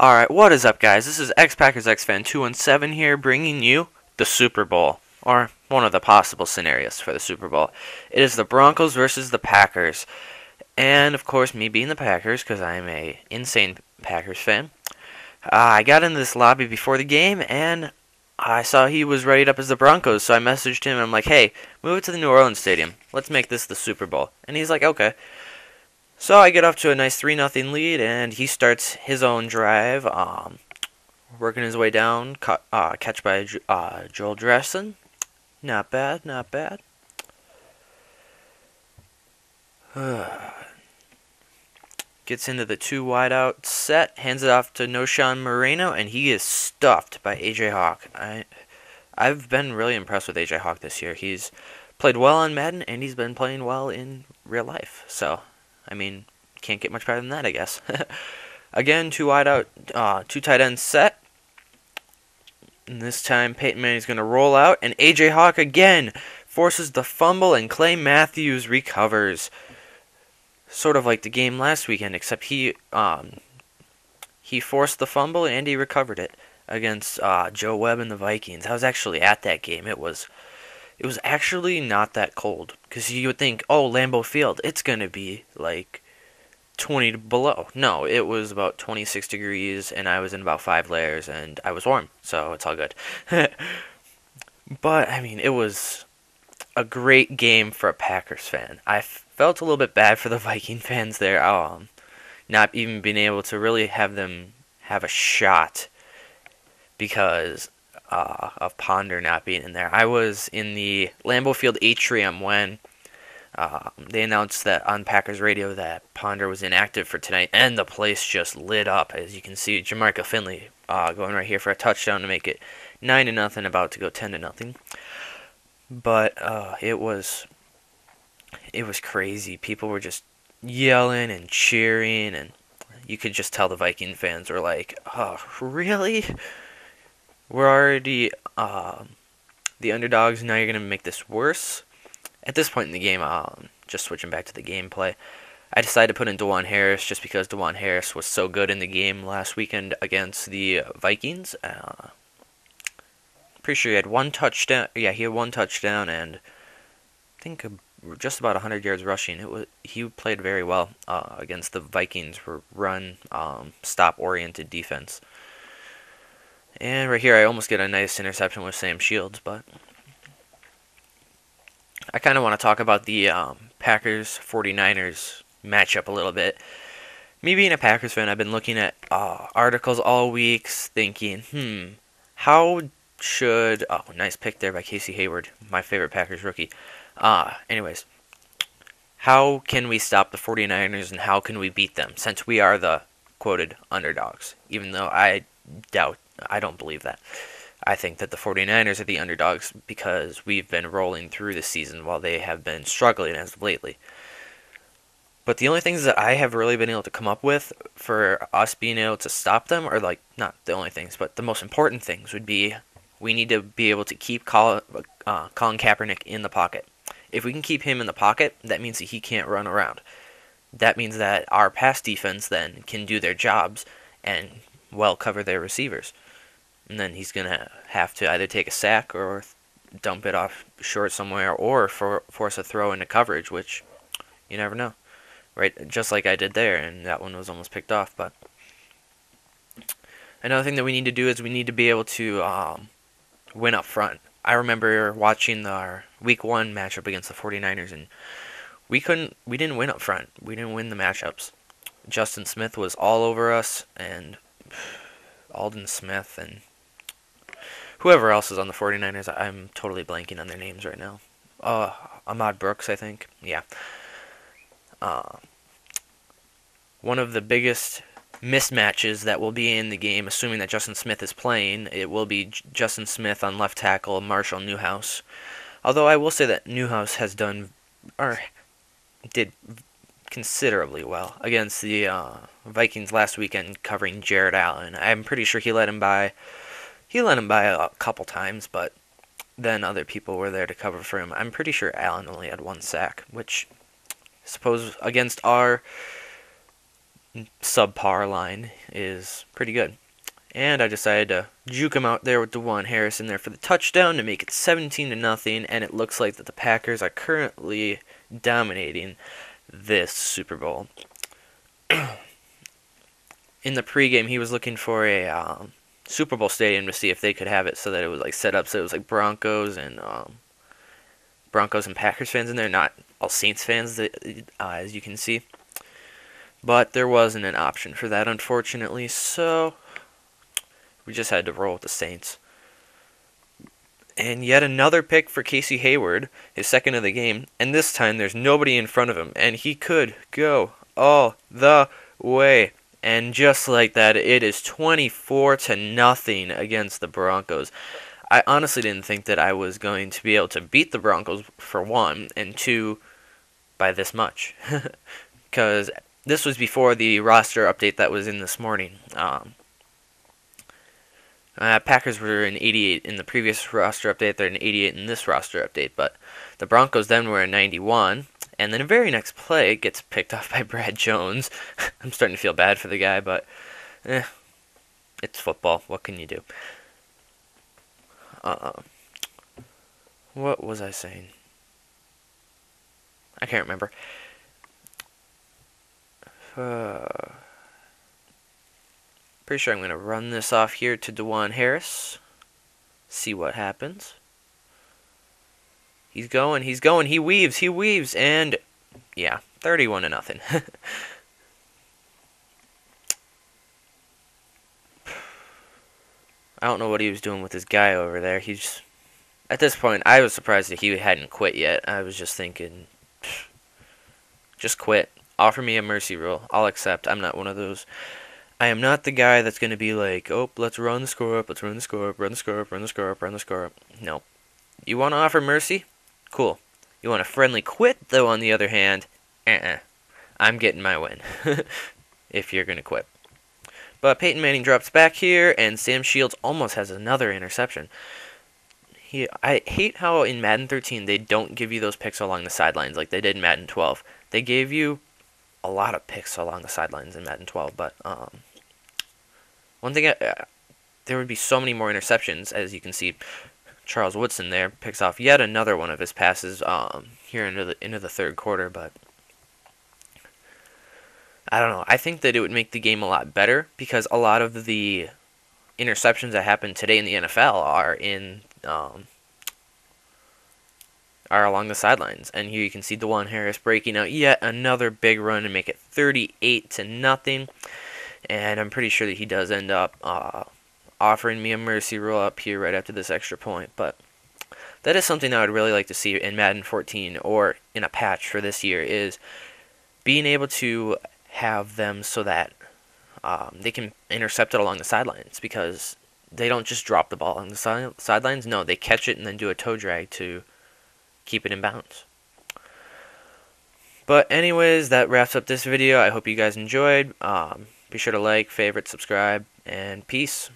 Alright, what is up, guys? This is X-Packers X-Fan 217 here, bringing you the Super Bowl, or one of the possible scenarios for the Super Bowl. It is the Broncos versus the Packers, and of course, me being the Packers, because I am a insane Packers fan. I got into this lobby before the game, and I saw he was rated up as the Broncos, so I messaged him, and I'm like, hey, move it to the New Orleans Stadium. Let's make this the Super Bowl. And he's like, okay. So I get off to a nice 3-0 lead, and he starts his own drive, working his way down, catch by Joel Dressen. Not bad, not bad. Gets into the two wide out set, hands it off to Noshan Moreno, and he is stuffed by AJ Hawk. I've been really impressed with AJ Hawk this year. He's played well on Madden, and he's been playing well in real life. So, I mean, can't get much better than that, I guess. Again, two wide out, two tight ends set. And this time, Peyton Manning's going to roll out, and AJ Hawk again forces the fumble, and Clay Matthews recovers. Sort of like the game last weekend, except he forced the fumble and he recovered it against Joe Webb and the Vikings. I was actually at that game. It was actually not that cold, because you would think, oh, Lambeau Field, it's gonna be like 20 below. No, it was about 26 degrees, and I was in about 5 layers, and I was warm, so it's all good. But I mean, it was a great game for a Packers fan. I felt a little bit bad for the Viking fans there, not even being able to really have them have a shot because of Ponder not being in there. I was in the Lambeau Field atrium when they announced that on Packers radio that Ponder was inactive for tonight, and the place just lit up. As you can see, Jamarca Finley going right here for a touchdown to make it 9-0, about to go 10-0. But it was crazy. People were just yelling and cheering, and you could just tell the Viking fans were like, "Oh, really? We're already the underdogs. Now you're gonna make this worse." At this point in the game, just switching back to the gameplay, I decided to put in DeJuan Harris just because DeJuan Harris was so good in the game last weekend against the Vikings. Pretty sure he had one touchdown. Yeah, he had one touchdown, and I think just about 100 yards rushing. He played very well against the Vikings for run, stop-oriented defense. And right here, I almost get a nice interception with Sam Shields, but I kind of want to talk about the Packers-49ers matchup a little bit. Me being a Packers fan, I've been looking at articles all week, thinking, how should... Oh, nice pick there by Casey Hayward, my favorite Packers rookie. Anyways, how can we stop the 49ers, and how can we beat them, since we are the quoted underdogs? Even though I don't believe that. I think that the 49ers are the underdogs because we've been rolling through the season while they have been struggling as of lately. But the only things that I have really been able to come up with for us being able to stop them are, like, not the only things, but the most important things would be we need to be able to keep Colin Kaepernick in the pocket. If we can keep him in the pocket, that means that he can't run around. That means that our pass defense then can do their jobs and well cover their receivers. And then he's going to have to either take a sack or dump it off short somewhere, or force a throw into coverage, which you never know. Right? Just like I did there, and that one was almost picked off. But another thing that we need to do is we need to be able to win up front. I remember watching our Week 1 matchup against the 49ers, and we didn't win up front. We didn't win the matchups. Justin Smith was all over us, and Aldon Smith, and whoever else is on the 49ers. I'm totally blanking on their names right now. Ahmad Brooks, I think. Yeah. One of the biggest mismatches that will be in the game, assuming that Justin Smith is playing, it will be Justin Smith on left tackle, Marshall Newhouse. Although I will say that Newhouse has did considerably well against the Vikings last weekend, covering Jared Allen. I'm pretty sure he let him by a couple times, but then other people were there to cover for him. I'm pretty sure Allen only had one sack, which I suppose against our subpar line is pretty good. And I decided to juke him out there with DeJuan Harris in there for the touchdown to make it 17-0, and it looks like that the Packers are currently dominating this Super Bowl. In the pregame, he was looking for a Super Bowl stadium to see if they could have it so that it was like set up so it was like Broncos and Packers fans in there, not all Saints fans, as you can see. But there wasn't an option for that, unfortunately, so we just had to roll with the Saints. And yet another pick for Casey Hayward, his second of the game, and this time there's nobody in front of him, and he could go all the way. And just like that, it is 24-0 against the Broncos. I honestly didn't think that I was going to be able to beat the Broncos, for one, and two, by this much. Because this was before the roster update that was in this morning. Packers were in 88 in the previous roster update. They're in 88 in this roster update. But the Broncos then were in 91. And then the very next play gets picked off by Brad Jones. I'm starting to feel bad for the guy, but it's football. What can you do? What was I saying? I can't remember. Pretty sure I'm going to run this off here to DeJuan Harris. See what happens. He's going, he weaves, and yeah, 31-0. I don't know what he was doing with this guy over there. At this point, I was surprised that he hadn't quit yet. I was just thinking, just quit. Offer me a mercy rule. I'll accept. I'm not one of those. I am not the guy that's going to be like, oh, let's run the score up, let's run the score up, run the score up, run the score up, run the score up. No. You want to offer mercy? Cool. You want a friendly quit, though, on the other hand, I'm getting my win, if you're going to quit. But Peyton Manning drops back here, and Sam Shields almost has another interception. I hate how in Madden 13 they don't give you those picks along the sidelines like they did in Madden 12. They gave you a lot of picks along the sidelines in Madden 12, but one thing, there would be so many more interceptions, as you can see. Charles Woodson there picks off yet another one of his passes here into the third quarter, but I don't know. I think that it would make the game a lot better because a lot of the interceptions that happen today in the NFL are along the sidelines. And here you can see DeJuan Harris breaking out yet another big run to make it 38-0. And I'm pretty sure that he does end up offering me a mercy rule up here right after this extra point. But that is something I would really like to see in Madden 14 or in a patch for this year, is being able to have them so that they can intercept it along the sidelines, because they don't just drop the ball on the sidelines. No, they catch it and then do a toe drag to keep it in bounds. But anyways, that wraps up this video. I hope you guys enjoyed. Be sure to like, favorite, subscribe, and peace.